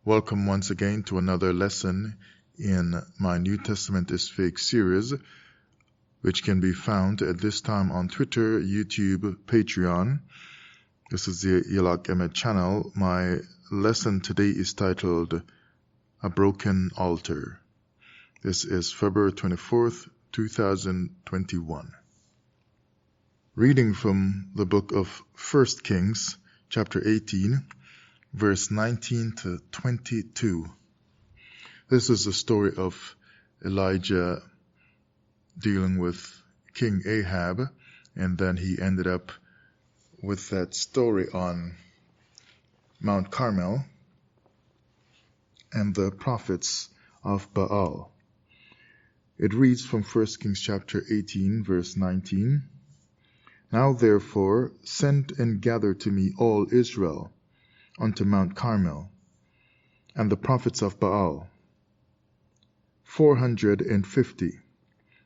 Welcome once again to another lesson in my New Testament is Fake series, which can be found at this time on Twitter, YouTube, Patreon. This is the Yalak Emet channel. My lesson today is titled A Broken Altar. This is February 24th, 2021. Reading from the book of 1 Kings, chapter 18, verse 19 to 22. This is the story of Elijah dealing with King Ahab, and then he ended up with that story on Mount Carmel and the prophets of Baal. It reads from 1 Kings chapter 18, verse 19. Now therefore send and gather to me all Israel unto Mount Carmel, and the prophets of Baal, 450,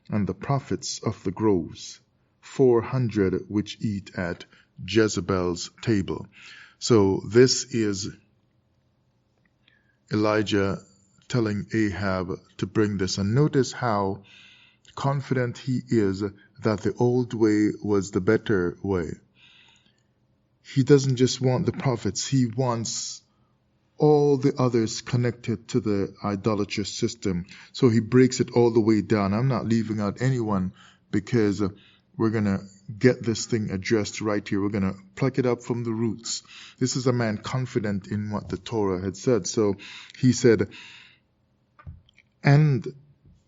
and the prophets of the groves, 400, which eat at Jezebel's table. So this is Elijah telling Ahab to bring this. And notice how confident he is that the old way was the better way. He doesn't just want the prophets, he wants all the others connected to the idolatrous system. So he breaks it all the way down. I'm not leaving out anyone because we're going to get this thing addressed right here. We're going to pluck it up from the roots. This is a man confident in what the Torah had said. So he said, and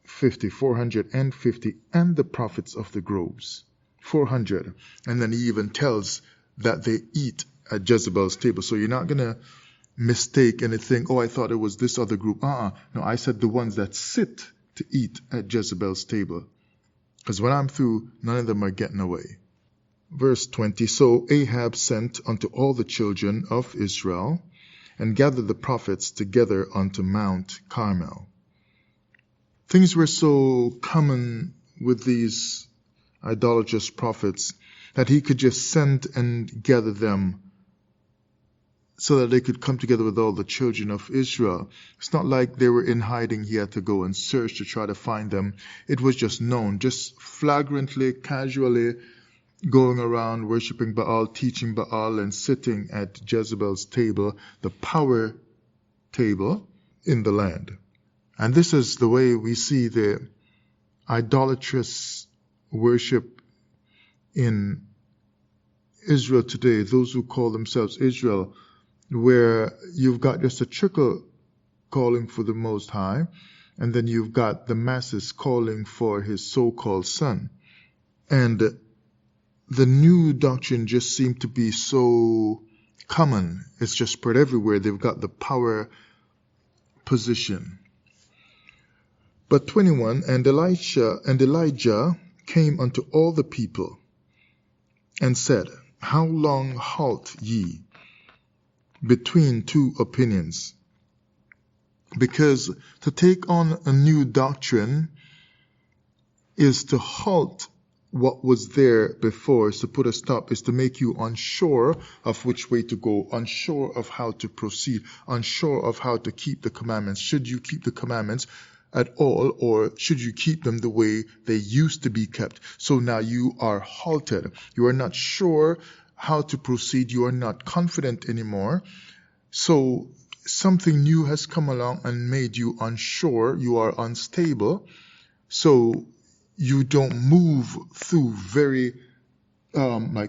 450, and the prophets of the groves, 400. And then he even tells that they eat at Jezebel's table. So you're not going to mistake anything. Oh, I thought it was this other group. No, I said the ones that sit to eat at Jezebel's table. Because when I'm through, none of them are getting away. Verse 20, so Ahab sent unto all the children of Israel, and gathered the prophets together unto Mount Carmel. Things were so common with these idolatrous prophets that he could just send and gather them so that they could come together with all the children of Israel. It's not like they were in hiding. He had to go and search to try to find them. It was just known, just flagrantly, casually going around worshiping Baal, teaching Baal, and sitting at Jezebel's table, the power table in the land. And this is the way we see the idolatrous worship in Israel today, those who call themselves Israel, where you've got just a trickle calling for the Most High, and then you've got the masses calling for his so-called son. And the new doctrine just seemed to be so common. It's just spread everywhere. They've got the power position. But 21, and Elijah came unto all the people, and said, how long halt ye between two opinions? Because to take on a new doctrine is to halt what was there before, is to put a stop, is to make you unsure of which way to go, unsure of how to proceed, unsure of how to keep the commandments. Should you keep the commandments at all, or should you keep them the way they used to be kept? So now you are halted. You are not sure how to proceed. You are not confident anymore. So something new has come along and made you unsure. You are unstable. So you don't move through very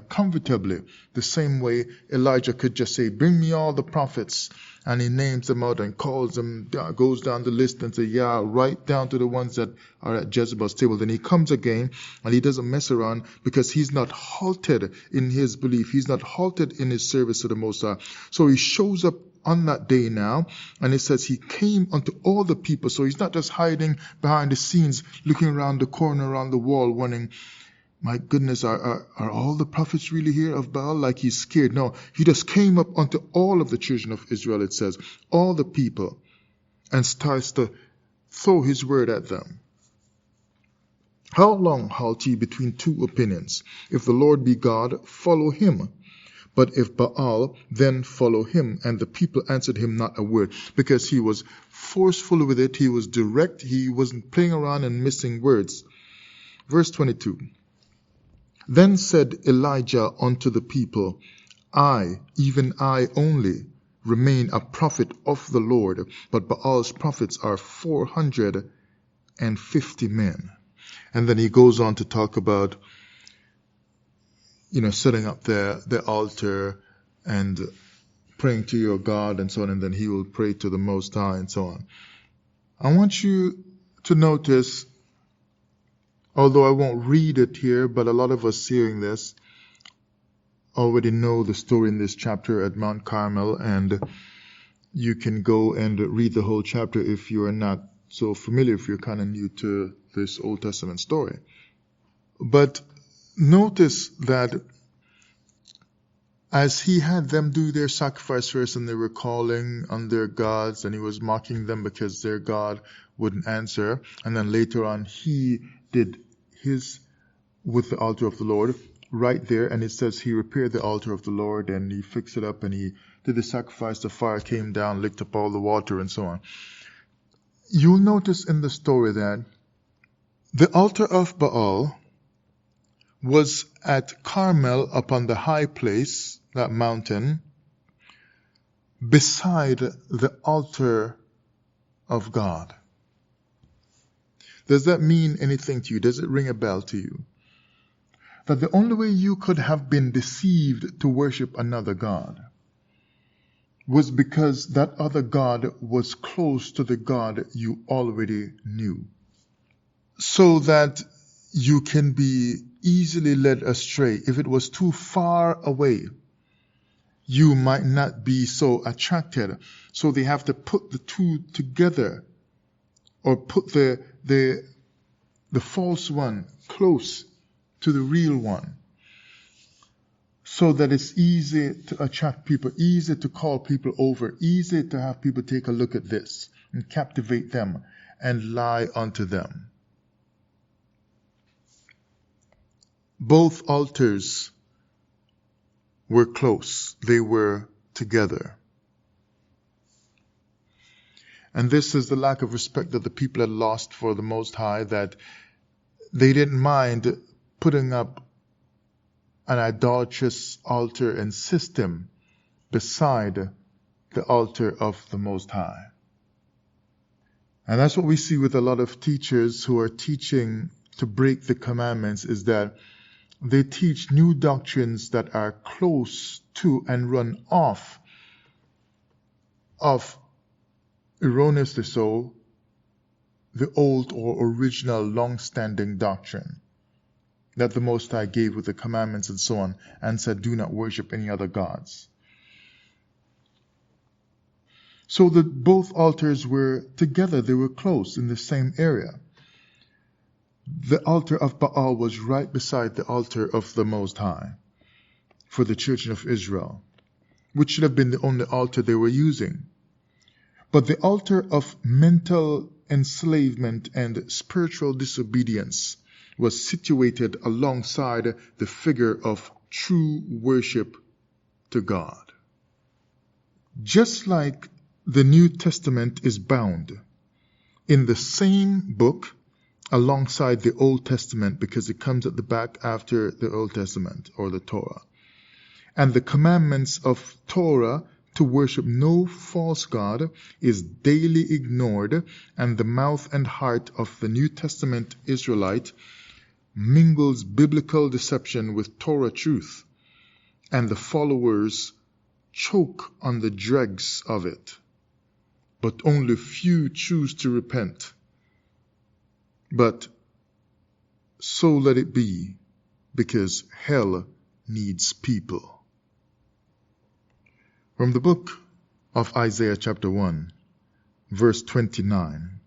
comfortably. The same way Elijah could just say, bring me all the prophets. And he names them out and calls them, goes down the list and says, yeah, right down to the ones that are at Jezebel's table. Then he comes again and he doesn't mess around because he's not halted in his belief. He's not halted in his service to the Most High. So he shows up on that day now, and it says he came unto all the people. So he's not just hiding behind the scenes, looking around the corner, around the wall, wondering, my goodness, are all the prophets really here of Baal? Like he's scared. No, he just came up unto all of the children of Israel, it says, all the people, and starts to throw his word at them. How long halt ye between two opinions? If the Lord be God, follow him. But if Baal, then follow him. And the people answered him not a word, because he was forceful with it. He was direct. He wasn't playing around and missing words. Verse 22. Then said Elijah unto the people, I, even I only, remain a prophet of the Lord, but Baal's prophets are 450 men. And then he goes on to talk about, setting up the altar and praying to your God and so on, and then he will pray to the Most High and so on. I want you to notice, although I won't read it here, but a lot of us hearing this already know the story in this chapter at Mount Carmel, and you can go and read the whole chapter if you are not so familiar, if you're kind of new to this Old Testament story. But notice that as he had them do their sacrifice first, and they were calling on their gods, and he was mocking them because their God wouldn't answer, and then later on he did his with the altar of the Lord right there, and it says he repaired the altar of the Lord, and he fixed it up, and he did the sacrifice. The fire came down, licked up all the water, and so on. You'll notice in the story that the altar of Baal was at Carmel upon the high place, that mountain, beside the altar of God. Does that mean anything to you? Does it ring a bell to you? That the only way you could have been deceived to worship another God was because that other God was close to the God you already knew. So that you can be easily led astray. If it was too far away, you might not be so attracted. So they have to put the two together, or put the false one close to the real one, so that it's easy to attract people, easy to call people over, easy to have people take a look at this and captivate them and lie unto them. Both altars were close. They were together. And this is the lack of respect that the people had lost for the Most High, that they didn't mind putting up an idolatrous altar and system beside the altar of the Most High. And that's what we see with a lot of teachers who are teaching to break the commandments, is that they teach new doctrines that are close to and run off of, erroneously so, the old or original long-standing doctrine that the Most High gave with the commandments and so on, and said, do not worship any other gods. So that both altars were together, they were close in the same area. The altar of Baal was right beside the altar of the Most High for the children of Israel, which should have been the only altar they were using. But the altar of mental enslavement and spiritual disobedience was situated alongside the figure of true worship to God. Just like the New Testament is bound in the same book alongside the Old Testament, because it comes at the back after the Old Testament, or the Torah. And the commandments of Torah to worship no false god is daily ignored, and the mouth and heart of the New Testament Israelite mingles biblical deception with Torah truth, and the followers choke on the dregs of it. But only few choose to repent. But so let it be, because hell needs people. From the book of Isaiah chapter 1, verse 29.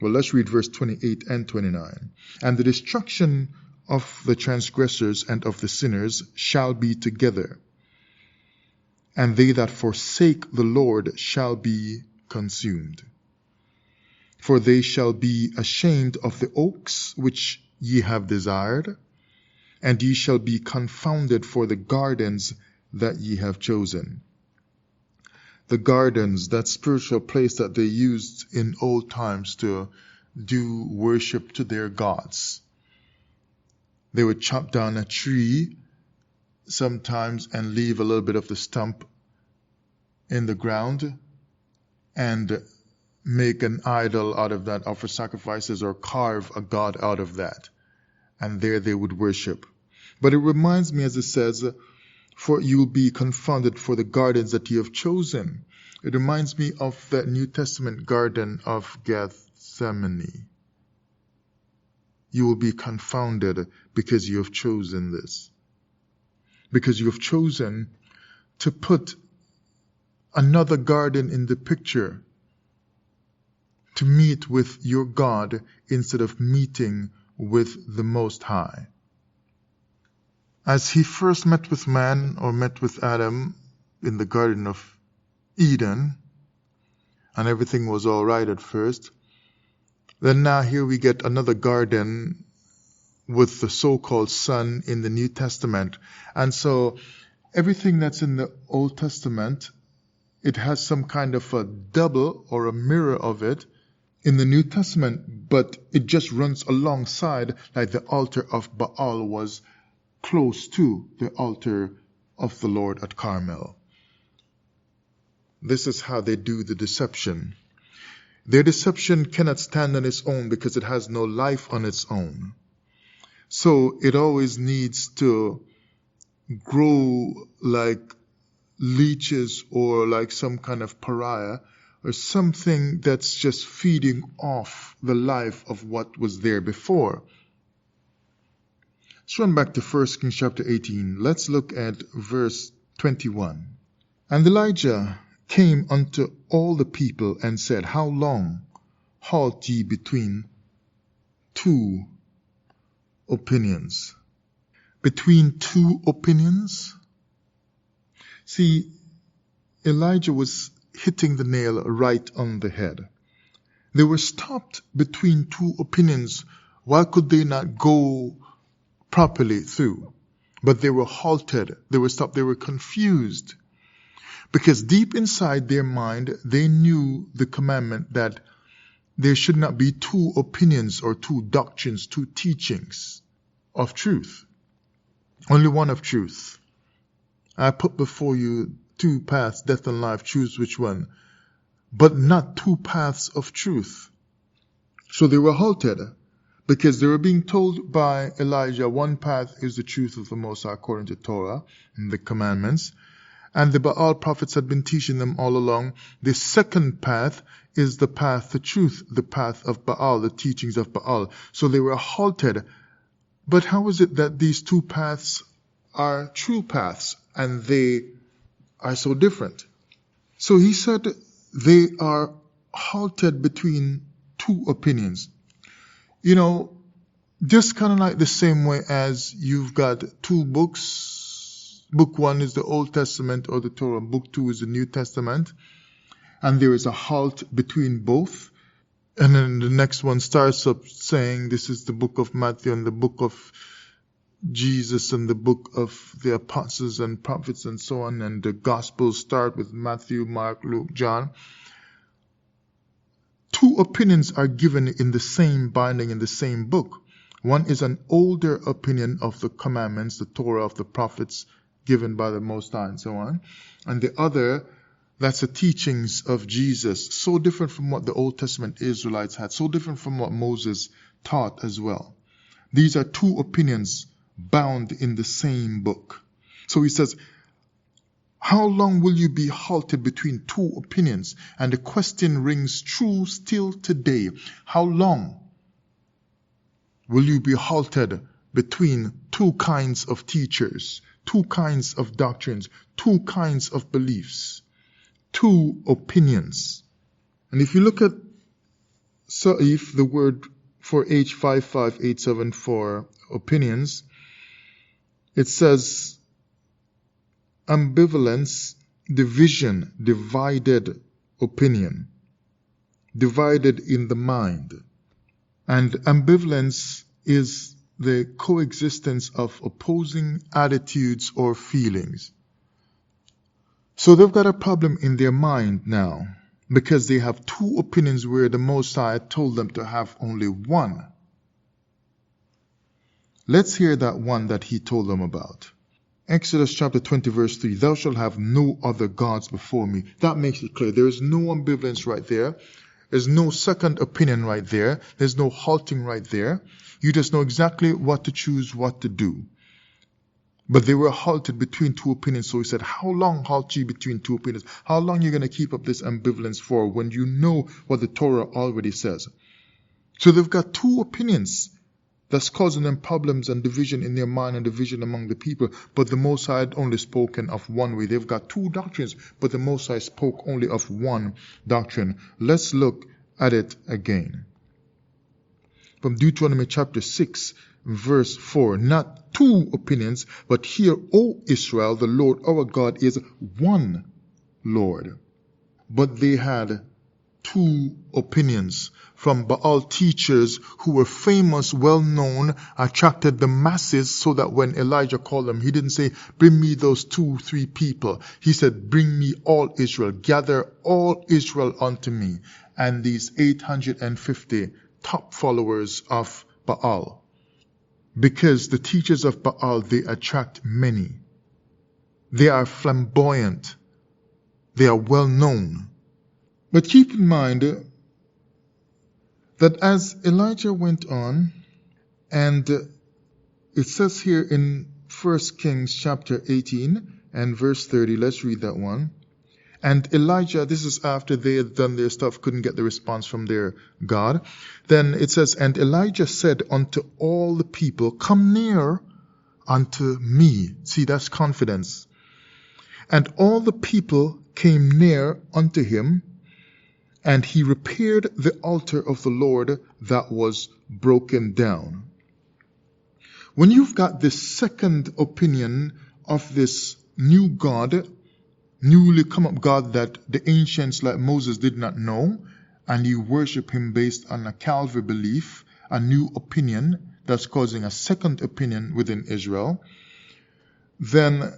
Well, let's read verse 28 and 29. And the destruction of the transgressors and of the sinners shall be together, and they that forsake the Lord shall be consumed. For they shall be ashamed of the oaks which ye have desired, and ye shall be confounded for the gardens that ye have chosen. The gardens, that spiritual place that they used in old times to do worship to their gods. They would chop down a tree sometimes and leave a little bit of the stump in the ground and make an idol out of that, offer sacrifices, or carve a god out of that. And there they would worship. But it reminds me, as it says, for you will be confounded for the gardens that you have chosen. It reminds me of that New Testament garden of Gethsemane. You will be confounded because you have chosen this. Because you have chosen to put another garden in the picture, to meet with your God instead of meeting with the Most High. As he first met with man, or met with Adam in the Garden of Eden, and everything was all right at first, then now here we get another garden with the so-called Son in the New Testament. And so everything that's in the Old Testament, it has some kind of a double or a mirror of it in the New Testament, but it just runs alongside, like the altar of Baal was close to the altar of the Lord at Carmel. This is how they do the deception. Their deception cannot stand on its own because it has no life on its own. So it always needs to grow like leeches or like some kind of pariah, or something that's just feeding off the life of what was there before. Let's run back to 1 Kings chapter 18. Let's look at verse 21. And Elijah came unto all the people and said, How long halt ye between two opinions? Between two opinions? See, Elijah was hitting the nail right on the head. They were stopped between two opinions. Why could they not go properly through? But they were halted. They were stopped. They were confused. Because deep inside their mind, they knew the commandment that there should not be two opinions or two doctrines, two teachings of truth. Only one of truth. I put before you two paths, death and life, choose which one. But not two paths of truth. So they were halted because they were being told by Elijah, one path is the truth of the Most High according to Torah and the commandments. And the Baal prophets had been teaching them all along. The second path is the path to truth, the path of Baal, the teachings of Baal. So they were halted. But how is it that these two paths are true paths and they are so different? So he said they are halted between two opinions. You know, just kind of like the same way as you've got two books. Book one is the Old Testament or the Torah. Book two is the New Testament. And there is a halt between both. And then the next one starts up saying this is the book of Matthew and the book of Jesus and the book of the apostles and prophets and so on. And the Gospels start with Matthew, Mark, Luke, John. Two opinions are given in the same binding in the same book. One is an older opinion of the commandments, the Torah of the prophets given by the Most High and so on. And the other, that's the teachings of Jesus. So different from what the Old Testament Israelites had. So different from what Moses taught as well. These are two opinions bound in the same book. So he says, how long will you be halted between two opinions? And the question rings true still today. How long will you be halted between two kinds of teachers, two kinds of doctrines, two kinds of beliefs, two opinions? And if you look at Sa'if, the word for H55874 opinions, it says ambivalence, division, divided opinion, divided in the mind. And ambivalence is the coexistence of opposing attitudes or feelings. So they've got a problem in their mind now because they have two opinions where the Most High told them to have only one. Let's hear that one that he told them about. Exodus chapter 20 verse 3, thou shalt have no other gods before me. That makes it clear. There is no ambivalence right there. There's no second opinion right there. There's no halting right there. You just know exactly what to choose, what to do. But they were halted between two opinions. So he said, how long halt ye between two opinions? How long are you going to keep up this ambivalence for when you know what the Torah already says? So they've got two opinions that's causing them problems and division in their mind and division among the people. But the Most High had only spoken of one way. They've got two doctrines, but the Most High spoke only of one doctrine. Let's look at it again. From Deuteronomy chapter 6, verse 4. Not two opinions, but hear, O Israel, the Lord our God is one Lord. But they had two opinions from Baal teachers who were famous, well-known, attracted the masses, so that when Elijah called them, he didn't say, bring me those 2-3 people. He said, bring me all Israel, gather all Israel unto me. And these 850 top followers of Baal. Because the teachers of Baal, they attract many. They are flamboyant. They are well-known. But keep in mind that as Elijah went on, and it says here in 1 Kings chapter 18 and verse 30, let's read that one. And Elijah, this is after they had done their stuff, couldn't get the response from their God. Then it says, and Elijah said unto all the people, come near unto me. See, that's confidence. And all the people came near unto him, and he repaired the altar of the Lord that was broken down. When you've got this second opinion of this new God, newly come up God that the ancients like Moses did not know, and you worship him based on a Calvary belief, a new opinion that's causing a second opinion within Israel, then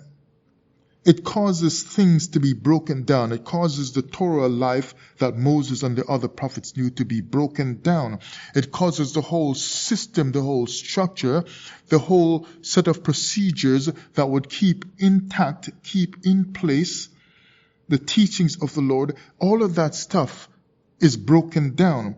it causes things to be broken down. It causes the Torah life that Moses and the other prophets knew to be broken down. It causes the whole system, the whole structure, the whole set of procedures that would keep intact, keep in place the teachings of the Lord. All of that stuff is broken down.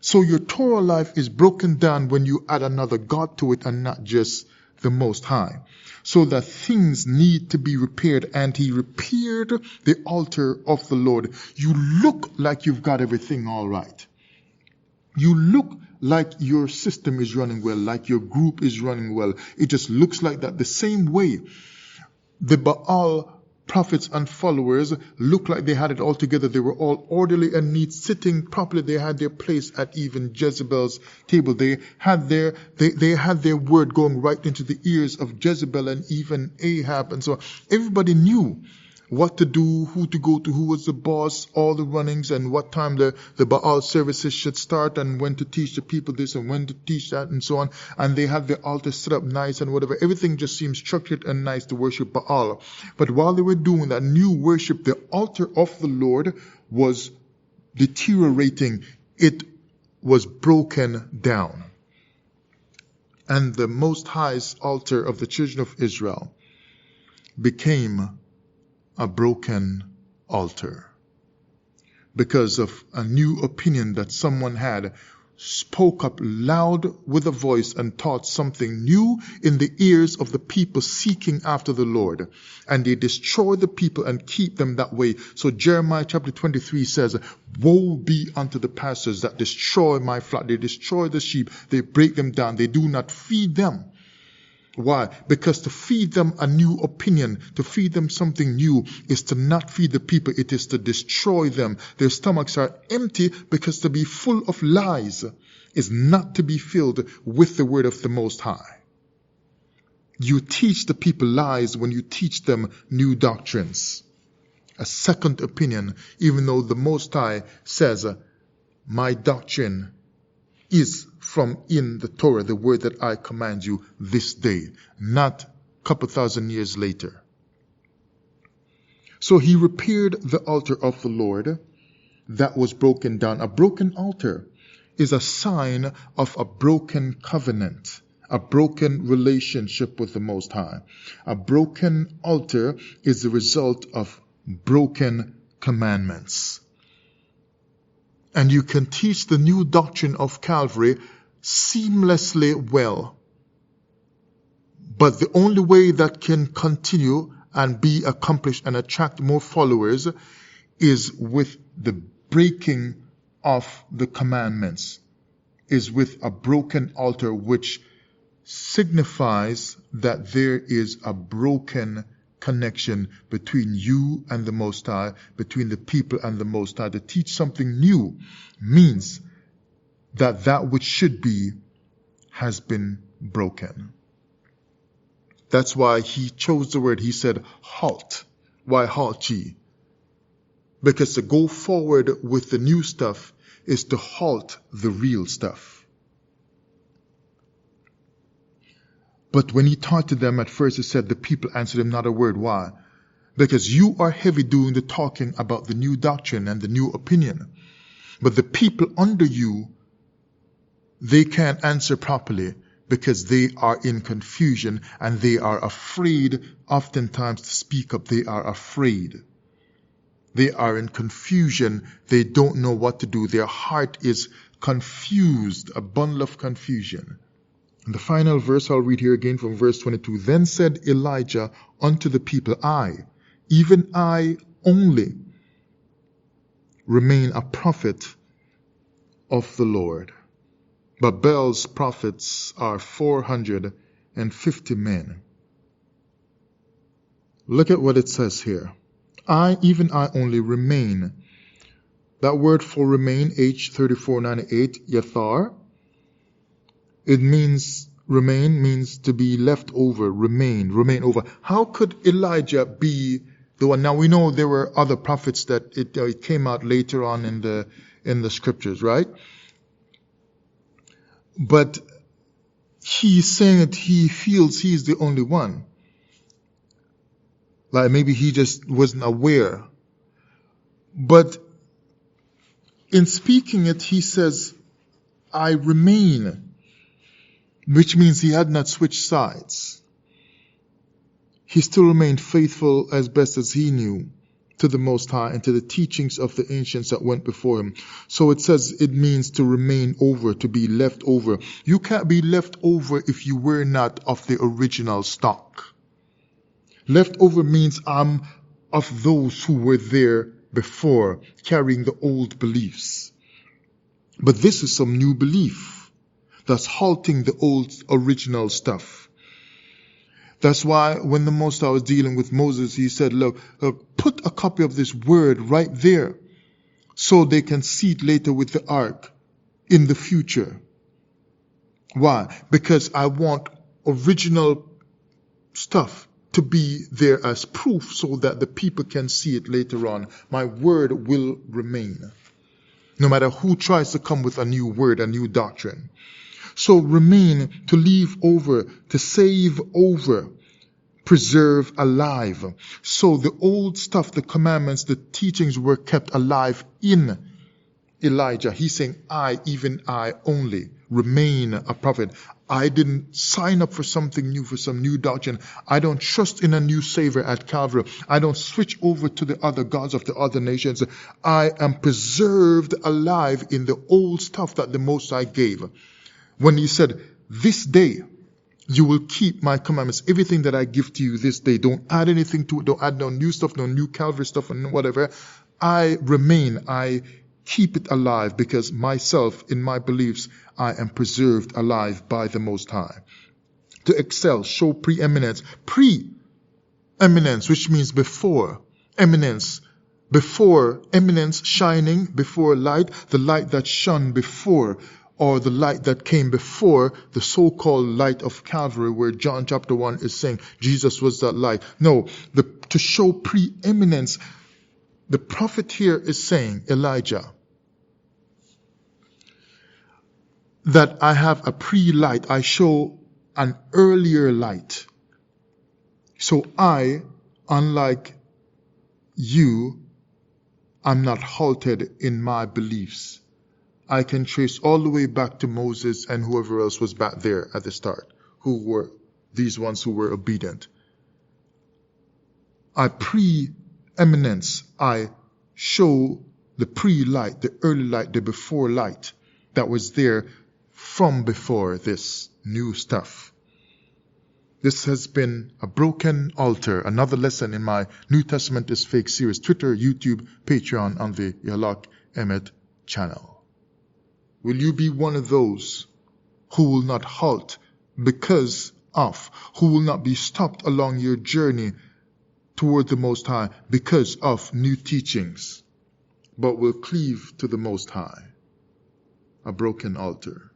So your Torah life is broken down when you add another God to it and not just the Most High. So that things need to be repaired, and he repaired the altar of the Lord. You look like you've got everything all right. You look like your system is running well, like your group is running well. It just looks like that. The same way the Baal prophets and followers looked like they had it all together. They were all orderly and neat, sitting properly. They had their place at even Jezebel's table. They had their word going right into the ears of Jezebel and even Ahab. And so everybody knew what to do, who to go to, who was the boss, all the runnings, and what time the Baal services should start, and when to teach the people this and when to teach that, and so on. And they had the altar set up nice and whatever. Everything just seemed structured and nice to worship Baal. But while they were doing that new worship, the altar of the Lord was deteriorating. It was broken down. And the Most High's altar of the children of Israel became a broken altar because of a new opinion that someone had, spoke up loud with a voice and taught something new in the ears of the people seeking after the Lord, and they destroy the people and keep them that way. So Jeremiah chapter 23 says, woe be unto the pastors that destroy my flock. They destroy the sheep, they break them down, they do not feed them. Why? Because to feed them a new opinion, to feed them something new, is to not feed the people. It is to destroy them. Their stomachs are empty because to be full of lies is not to be filled with the word of the Most High. You teach the people lies when you teach them new doctrines. A second opinion, even though the Most High says, my doctrine is from in the Torah, the word that I command you this day, not a couple thousand years later. So he repaired the altar of the Lord that was broken down. A broken altar is a sign of a broken covenant, a broken relationship with the Most High. A broken altar is the result of broken commandments. And you can teach the new doctrine of Calvary seamlessly well. But the only way that can continue and be accomplished and attract more followers is with the breaking of the commandments, is with a broken altar, which signifies that there is a broken connection between you and the Most High, between the people and the Most High. To teach something new means that that which should be has been broken. That's why he chose the word. He said, halt. Why halt ye? Because to go forward with the new stuff is to halt the real stuff. But when he taught to them at first, he said the people answered him not a word. Why? Because you are heavy doing the talking about the new doctrine and the new opinion. But the people under you, they can't answer properly because they are in confusion and they are afraid oftentimes to speak up. They are afraid. They are in confusion. They don't know what to do. Their heart is confused, a bundle of confusion. And the final verse I'll read here again from verse 22. Then said Elijah unto the people, I, even I only, remain a prophet of the Lord. But Baal's prophets are 450 men. Look at what it says here. I, even I only, remain. That word for remain, H3498, yathar, it means, remain means to be left over, remain over. How could Elijah be the one? Now we know there were other prophets that it came out later on in the scriptures, right? But he's saying that he feels he's the only one. Like maybe he just wasn't aware. But in speaking it, he says, I remain. Which means he had not switched sides. He still remained faithful as best as he knew to the Most High and to the teachings of the ancients that went before him. So it says it means to remain over, to be left over. You can't be left over if you were not of the original stock. Left over means I'm of those who were there before, carrying the old beliefs. But this is some new belief that's halting the old original stuff. That's why when the Most High was dealing with Moses, he said, look, put a copy of this word right there so they can see it later with the ark in the future. Why? Because I want original stuff to be there as proof so that the people can see it later on. My word will remain, no matter who tries to come with a new word, a new doctrine. So remain, to leave over, to save over, preserve alive. So the old stuff, the commandments, the teachings were kept alive in Elijah. He's saying, I, even I only, remain a prophet. I didn't sign up for something new, for some new doctrine. I don't trust in a new Savior at Calvary. I don't switch over to the other gods of the other nations. I am preserved alive in the old stuff that the Most High gave. When he said, this day you will keep my commandments, everything that I give to you this day, don't add anything to it, don't add no new stuff, no new Calvary stuff and whatever. I remain, I keep it alive because myself, in my beliefs, I am preserved alive by the Most High. To excel, show preeminence. Preeminence, which means before. Eminence, before. Eminence, shining, before light. The light that shone before, or the light that came before the so-called light of Calvary, where John chapter 1 is saying Jesus was that light. No, to show preeminence, the prophet here is saying, Elijah, that I have a pre-light. I show an earlier light. So I, unlike you, I'm not halted in my beliefs. I can trace all the way back to Moses and whoever else was back there at the start, who were these ones who were obedient. I preeminence. I show the pre-light, the early light, the before light that was there from before this new stuff. This has been a broken altar, another lesson in my New Testament is Fake series, Twitter, YouTube, Patreon, on the Yalak Emmett channel. Will you be one of those who will not halt because of, who will not be stopped along your journey toward the Most High because of new teachings, but will cleave to the Most High? A broken altar.